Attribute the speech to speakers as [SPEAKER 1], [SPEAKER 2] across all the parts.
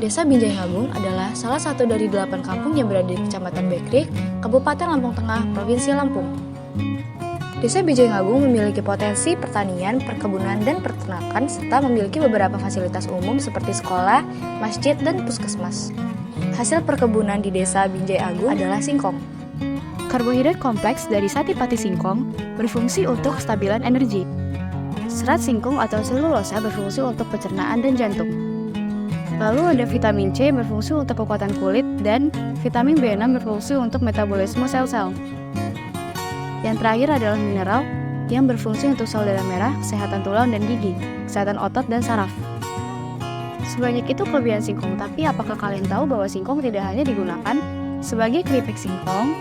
[SPEAKER 1] Desa Binjai-Agung adalah salah satu dari 8 kampung yang berada di Kecamatan Bekrik, Kabupaten Lampung Tengah, Provinsi Lampung. Desa Binjai-Agung memiliki potensi pertanian, perkebunan, dan peternakan, serta memiliki beberapa fasilitas umum seperti sekolah, masjid, dan puskesmas. Hasil perkebunan di Desa Binjai-Agung adalah singkong.
[SPEAKER 2] Karbohidrat kompleks dari sati pati singkong berfungsi untuk kestabilan energi. Serat singkong atau selulosa berfungsi untuk pencernaan dan jantung. Lalu ada vitamin C berfungsi untuk kekuatan kulit dan vitamin B6 berfungsi untuk metabolisme sel-sel. Yang terakhir adalah mineral yang berfungsi untuk sel darah merah, kesehatan tulang dan gigi, kesehatan otot dan saraf. Sebanyak itu kelebihan singkong, tapi apakah kalian tahu bahwa singkong tidak hanya digunakan sebagai keripik singkong,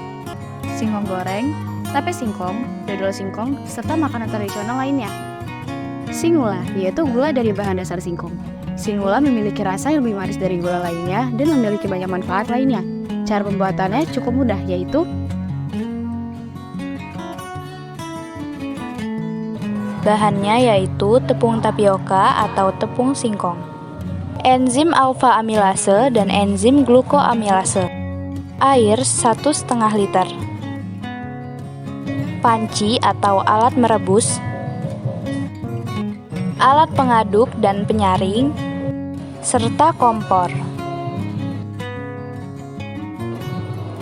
[SPEAKER 2] singkong goreng, tape singkong, dodol singkong, serta makanan tradisional lainnya? Singula, yaitu gula dari bahan dasar singkong. Singula memiliki rasa yang lebih manis dari gula lainnya dan memiliki banyak manfaat lainnya. Cara pembuatannya cukup mudah, yaitu
[SPEAKER 3] bahannya yaitu tepung tapioka atau tepung singkong, enzim alfa amilase dan enzim glukoamilase, air 1,5 liter, panci atau alat merebus, alat pengaduk dan penyaring, serta kompor.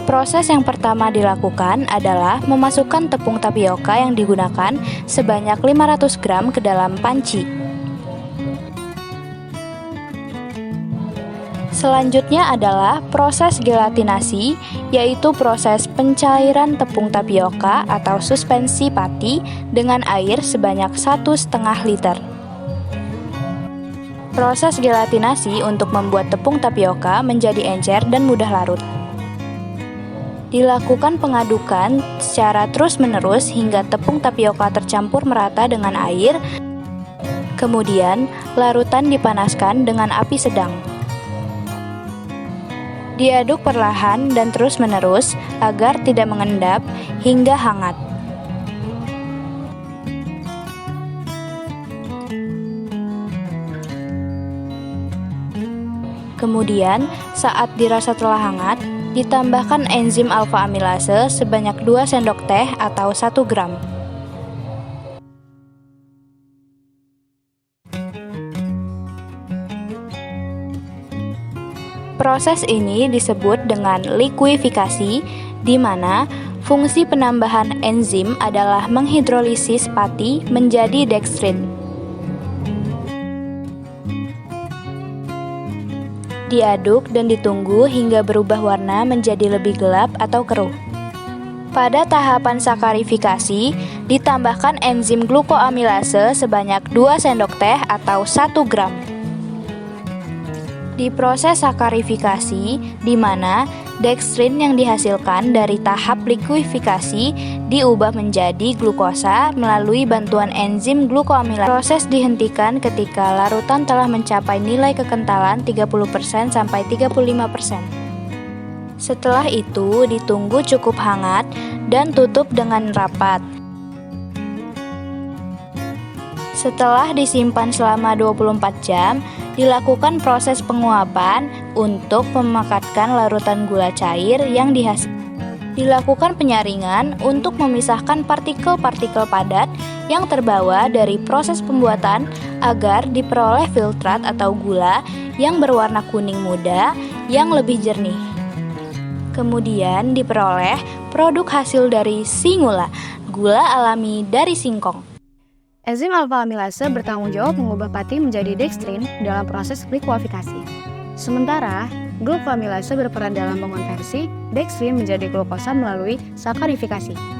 [SPEAKER 3] Proses yang pertama dilakukan adalah memasukkan tepung tapioka yang digunakan sebanyak 500 gram ke dalam panci. Selanjutnya adalah proses gelatinasi, yaitu proses pencairan tepung tapioka atau suspensi pati dengan air sebanyak 1,5 liter. Proses gelatinasi untuk membuat tepung tapioka menjadi encer dan mudah larut. Dilakukan pengadukan secara terus-menerus hingga tepung tapioka tercampur merata dengan air. Kemudian, larutan dipanaskan dengan api sedang. Diaduk perlahan dan terus-menerus agar tidak mengendap hingga hangat. Kemudian, saat dirasa telah hangat, ditambahkan enzim alfa amilase sebanyak 2 sendok teh atau 1 gram. Proses ini disebut dengan likuifikasi, di mana fungsi penambahan enzim adalah menghidrolisis pati menjadi dekstrin. Diaduk dan ditunggu hingga berubah warna menjadi lebih gelap atau keruh. Pada tahapan sakarifikasi, ditambahkan enzim glukoamilase sebanyak 2 sendok teh atau 1 gram. Di proses sakarifikasi, di mana dekstrin yang dihasilkan dari tahap likuifikasi diubah menjadi glukosa melalui bantuan enzim glukoamilase. Proses dihentikan ketika larutan telah mencapai nilai kekentalan 30% sampai 35%. Setelah itu ditunggu cukup hangat dan tutup dengan rapat. Setelah disimpan selama 24 jam, dilakukan proses penguapan untuk memekatkan larutan gula cair yang dihasilkan. Dilakukan penyaringan untuk memisahkan partikel-partikel padat yang terbawa dari proses pembuatan agar diperoleh filtrat atau gula yang berwarna kuning muda yang lebih jernih. Kemudian diperoleh produk hasil dari singula, gula alami dari singkong.
[SPEAKER 2] enzim alfa amilase bertanggung jawab mengubah pati menjadi dekstrin dalam proses likuifikasi. Sementara, glukoamilase berperan dalam mengonversi dekstrin menjadi glukosa melalui sakarifikasi.